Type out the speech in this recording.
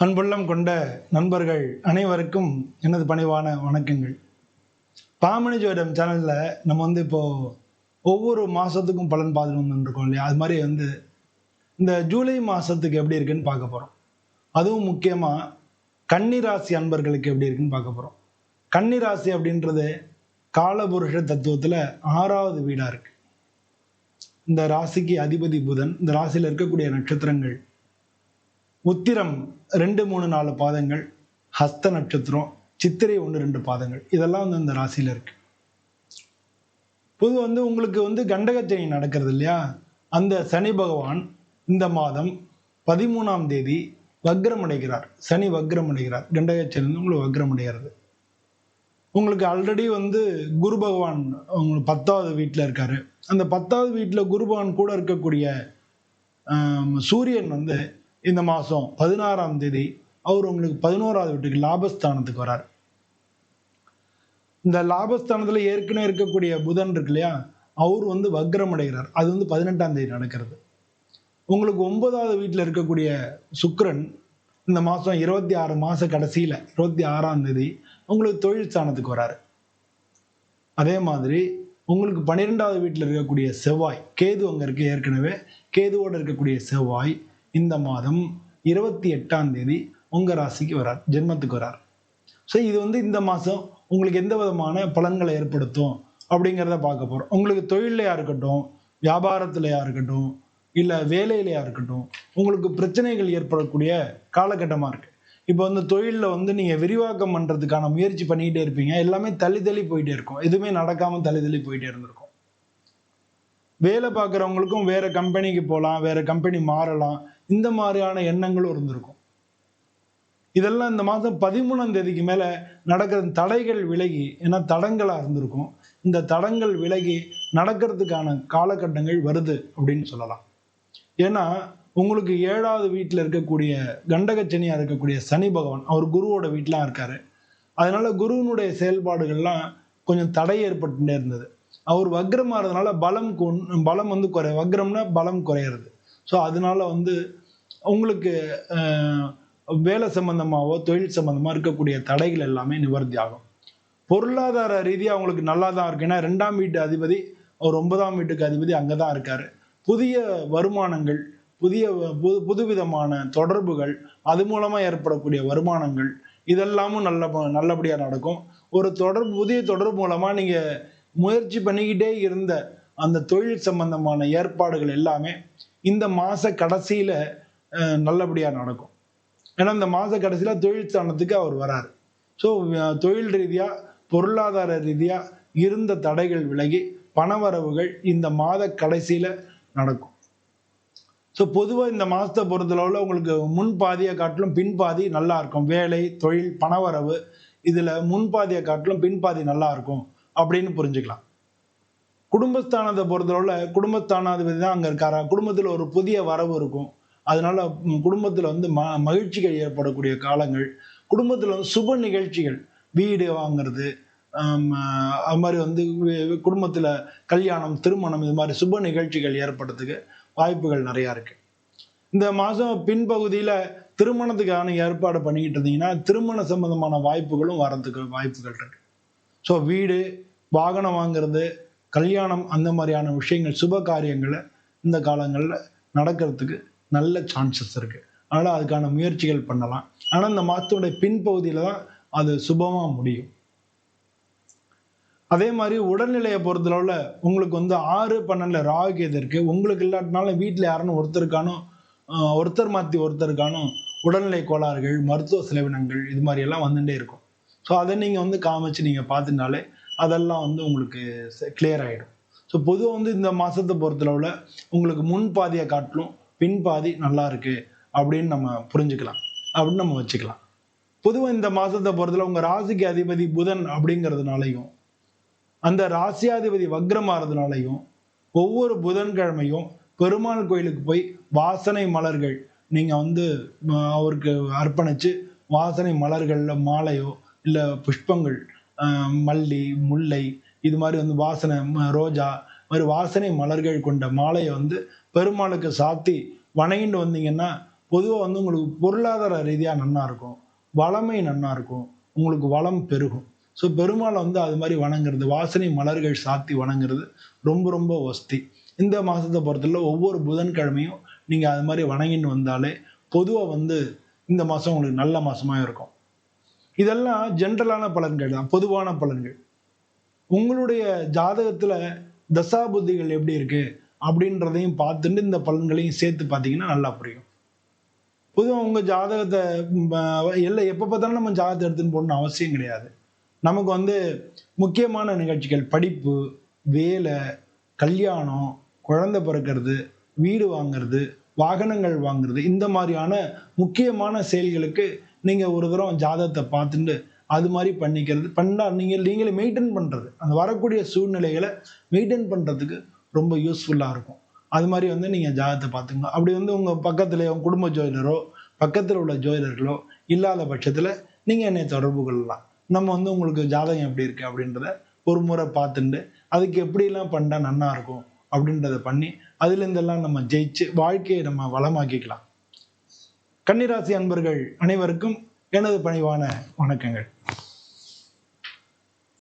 அன்புள்ளம் கொண்ட நண்பர்கள் அனைவருக்கும் எனது பணிவான வணக்கங்கள். பாமணி ஜோதிடம் சேனல்ல நம்ம இப்போ ஒவ்வொரு மாசத்துக்கும் பலன் பார்த்துட்டு வந்துருக்கோம் இல்லையா? அது மாதிரி இந்த ஜூலை மாசத்துக்கு எப்படி இருக்குன்னு பார்க்க போறோம். அதுவும் முக்கியமா கன்னி ராசி அன்பர்களுக்கு எப்படி இருக்குன்னு பார்க்க போறோம். கன்னி ராசி அப்படின்றது காலபுருஷ தத்துவத்துல 6வது வீடா இருக்கு. இந்த ராசிக்கு அதிபதி புதன். இந்த ராசியில இருக்கக்கூடிய நட்சத்திரங்கள் உத்திரம் 2, 3, 4 பாதங்கள், ஹஸ்த நட்சத்திரம், சித்திரை 1, 2 பாதங்கள், இதெல்லாம் இந்த ராசியில இருக்கு. பொது உங்களுக்கு கண்டகச்சனி நடக்கிறது இல்லையா? அந்த சனி பகவான் இந்த மாதம் 13ஆம் தேதி வக்ரம் அடைகிறார். சனி வக்ரம் அடைகிறார். கண்டகச்சனி உங்களுக்கு வக்ரம் அடைகிறது. உங்களுக்கு ஆல்ரெடி குரு பகவான் உங்களுக்கு 10வது வீட்டில் இருக்காரு. அந்த 10வது வீட்டில் குரு பகவான் கூட இருக்கக்கூடிய சூரியன் இந்த மாதம் 16ஆம் தேதி அவர் உங்களுக்கு 11வது வீட்டுக்கு லாபஸ்தானத்துக்கு வரார். இந்த லாபஸ்தானத்துல ஏற்கனவே இருக்கக்கூடிய புதன் இருக்கு இல்லையா? அவர் வக்ரம் அடைகிறார். அது 18ஆம் தேதி நடக்கிறது. உங்களுக்கு 9வது வீட்டில் இருக்கக்கூடிய சுக்கிரன் இந்த மாதம் 26 மாச கடைசியில 26ஆம் தேதி உங்களுக்கு தொழில் ஸ்தானத்துக்கு வராரு. அதே மாதிரி உங்களுக்கு 12வது வீட்டில் இருக்கக்கூடிய செவ்வாய், கேது அங்க இருக்கு. ஏற்கனவே கேதுவோடு இருக்கக்கூடிய செவ்வாய் இந்த மாதம் 28ஆம் தேதி உங்க ராசிக்கு வரார், ஜென்மத்துக்கு வரார். ஸோ இது இந்த மாதம் உங்களுக்கு எந்த விதமான பலன்களை ஏற்படுத்தும் அப்படிங்கிறத பார்க்க போகிறோம். உங்களுக்கு தொழிலையா இருக்கட்டும், வியாபாரத்திலையா இருக்கட்டும், இல்லை வேலையிலையா இருக்கட்டும், உங்களுக்கு பிரச்சனைகள் ஏற்படக்கூடிய காலகட்டமாக இருக்கு. இப்போ தொழிலில் நீங்கள் விரிவாக்கம் பண்ணுறதுக்கான முயற்சி பண்ணிக்கிட்டே இருப்பீங்க. எல்லாமே தள்ளி தள்ளி போயிட்டே இருக்கும். எதுவுமே நடக்காமல் தள்ளி தள்ளி போயிட்டே இருந்திருக்கும். வேலை பார்க்குறவங்களுக்கும் வேற கம்பெனிக்கு போகலாம், வேற கம்பெனி மாறலாம், இந்த மாதிரியான எண்ணங்களும் இருந்திருக்கும். இதெல்லாம் இந்த மாதம் 13ஆம் தேதிக்கு மேல நடக்கிற தடைகள் விலகி, ஏன்னா தடங்களா இருந்திருக்கும், இந்த தடங்கள் விலகி நடக்கிறதுக்கான காலகட்டங்கள் வருது அப்படின்னு சொல்லலாம். ஏன்னா உங்களுக்கு 7வது வீட்டில் இருக்கக்கூடிய கண்டகச்சனியா இருக்கக்கூடிய சனி பகவான் அவர் குருவோட வீட்டிலாம் இருக்காரு. அதனால குருவினுடைய செயல்பாடுகள்லாம் கொஞ்சம் தடை ஏற்பட்டுட்டே இருந்தது. அவர் வக்ரமாறதுனால பலம் குறை, வக்ரம்னா பலம் குறையிறது. ஸோ அதனால உங்களுக்கு வேலை சம்பந்தமாவோ தொழில் சம்பந்தமா இருக்கக்கூடிய தடைகள் எல்லாமே நிவர்த்தி ஆகும். பொருளாதார ரீதியா அவங்களுக்கு நல்லா தான் இருக்கு. ஏன்னா 2ஆம் வீட்டு அதிபதி அவர் 9ஆம் வீட்டுக்கு அதிபதி அங்கதான் இருக்காரு. புதிய வருமானங்கள், புதுவிதமான தொடர்புகள், அது மூலமா ஏற்படக்கூடிய வருமானங்கள் இதெல்லாமும் நல்லபடியா நடக்கும். ஒரு புதிய தொடர்பு மூலமா நீங்க முயற்சி பண்ணிக்கிட்டே இருந்த அந்த தொழில் சம்பந்தமான ஏற்பாடுகள் எல்லாமே இந்த மாச கடைசியில நல்லபடியா நடக்கும். ஏன்னா இந்த மாச கடைசியில தொழில் ஸ்தானத்துக்கு அவர் வராரு. ஸோ தொழில் ரீதியா பொருளாதார ரீதியா இருந்த தடைகள் விலகி பணவரவுகள் இந்த மாத கடைசியில நடக்கும். ஸோ பொதுவாக இந்த மாசத்தை பொறுத்தளவுல உங்களுக்கு முன்பாதியை காட்டிலும் பின்பாதி நல்லா இருக்கும். வேலை, தொழில், பணவரவு இதுல முன்பாதியை காட்டிலும் பின்பாதி நல்லா இருக்கும் அப்படின்னு புரிஞ்சுக்கலாம். குடும்பஸ்தானத்தை பொறுத்தளவுல குடும்பஸ்தானாதிபதி தான் அங்க இருக்காரா, குடும்பத்துல ஒரு புதிய வரவு இருக்கும். அதனால குடும்பத்துல மகிழ்ச்சிகள் ஏற்படக்கூடிய காலங்கள், குடும்பத்துல சுப நிகழ்ச்சிகள், வீடு வாங்குறது, அது மாதிரி குடும்பத்துல கல்யாணம், திருமணம், இது மாதிரி சுப நிகழ்ச்சிகள் ஏற்படுறதுக்கு வாய்ப்புகள் நிறைய இருக்கு. இந்த மாசம் பின்பகுதியில திருமணத்துக்கான ஏற்பாடு பண்ணிக்கிட்டு இருந்தீங்கன்னா திருமண சம்பந்தமான வாய்ப்புகளும் வர்றதுக்கு வாய்ப்புகள் இருக்கு. ஸோ வீடு, வாகனம் வாங்குறது, கல்யாணம், அந்த மாதிரியான விஷயங்கள், சுப காரியங்களை இந்த காலங்களில் நடக்கிறதுக்கு நல்ல சான்சஸ் இருக்கு. அதனால அதுக்கான முயற்சிகள் பண்ணலாம். ஆனால் இந்த மாதத்துடைய பின்பகுதியில தான் அது சுபமா முடியும். அதே மாதிரி உடல்நிலையை பொறுத்தளவுல உங்களுக்கு 6, 12 ராகு கேது இருக்கு. உங்களுக்கு இல்லாட்டினாலும் வீட்டில் யாருன்னு ஒருத்தர் மாற்றி ஒருத்தருக்கான உடல்நிலை கோளாறுகள், மருத்துவ செலவினங்கள், இது மாதிரி எல்லாம் வந்துட்டே இருக்கும். ஸோ அதை நீங்க காமிச்சு நீங்க பார்த்துனாலே அதெல்லாம் உங்களுக்கு கிளியர் ஆயிடும். ஸோ பொதுவாக இந்த மாசத்தை பொறுத்தளவுல உங்களுக்கு முன்பாதியை காட்டிலும் பின்பாதி நல்லா இருக்கு அப்படின்னு நம்ம புரிஞ்சுக்கலாம், அப்படின்னு நம்ம வச்சுக்கலாம். பொதுவாக இந்த மாசத்தை பொறுத்தளவு உங்க ராசிக்கு அதிபதி புதன் அப்படிங்கிறதுனாலையும் அந்த ராசியாதிபதி வக்ரமாறதுனாலையும் ஒவ்வொரு புதன்கிழமையும் பெருமாள் கோயிலுக்கு போய் வாசனை மலர்கள் நீங்க அவருக்கு அர்ப்பணிச்சு வாசனை மலர்கள்ல மாலையோ இல்ல புஷ்பங்கள், மல்லி, முல்லை, இது மாதிரி வாசனை ரோஜா மாதிரி வாசனை மலர்கள் கொண்ட மாலையை பெருமாளுக்கு சாத்தி வணங்கிட்டு வந்தீங்கன்னா பொதுவாக வந்து உங்களுக்கு பொருளாதார ரீதியாக நன்னா இருக்கும், வளமை நன்னா இருக்கும், உங்களுக்கு வளம் பெருகும். ஸோ பெருமாளை வந்து அது மாதிரி வணங்குறது, வாசனை மலர்கள் சாத்தி வணங்குறது ரொம்ப ரொம்ப வசதி. இந்த மாதத்தை பொறுத்தவரை ஒவ்வொரு புதன்கிழமையும் நீங்கள் அது மாதிரி வணங்கின்னு வந்தாலே பொதுவாக வந்து இந்த மாதம் உங்களுக்கு நல்ல மாதமாக இருக்கும். இதெல்லாம் ஜென்ரலான பலன்கள் தான், பொதுவான பலன்கள். உங்களுடைய ஜாதகத்துல தசா புத்திகள் எப்படி இருக்கு அப்படின்றதையும் பார்த்துட்டு இந்த பலன்களையும் சேர்த்து பார்த்தீங்கன்னா நல்லா புரியும். பொதுவாக உங்க ஜாதகத்தை எல்லாம் எப்போ பார்த்தாலும் நம்ம ஜாதகத்தை எடுத்துன்னு போகணும்னு அவசியம் கிடையாது. நமக்கு வந்து முக்கியமான நிகழ்ச்சிகள், படிப்பு, வேலை, கல்யாணம், குழந்தை பிறக்கிறது, வீடு வாங்குறது, வாகனங்கள் வாங்குறது, இந்த மாதிரியான முக்கியமான செயல்களுக்கு நீங்க ஒரு தடவை ஜாதகத்தை பார்த்துட்டு அது மாதிரி பண்ணிக்கிறது பண்ணா நீங்களே மெயின்டைன் பண்றது, அந்த வரக்கூடிய சூழ்நிலைகளை மெயின்டைன் பண்றதுக்கு ரொம்ப யூஸ்ஃபுல்லா இருக்கும். அது மாதிரி வந்து நீங்க ஜாதகத்தை பார்த்துங்க. அப்படி வந்து உங்க பக்கத்துல உங்க குடும்ப ஜோதிடரோ பக்கத்தில் உள்ள ஜோதிடர்களோ இல்லாத பட்சத்துல நீங்க என்னை தொடர்பு கொள்ளலாம். நம்ம வந்து உங்களுக்கு ஜாதகம் எப்படி இருக்கு அப்படின்றத ஒரு முறை பார்த்துட்டு அதுக்கு எப்படிலாம் பண்ணா நன்னா இருக்கும் அப்படின்றத பண்ணி அதுல இருந்தெல்லாம் நம்ம ஜெயிச்சு வாழ்க்கையை நம்ம வளமாக்கிக்கலாம். கன்னிராசி அன்பர்கள் அனைவருக்கும் எனது பணிவான வணக்கங்கள்.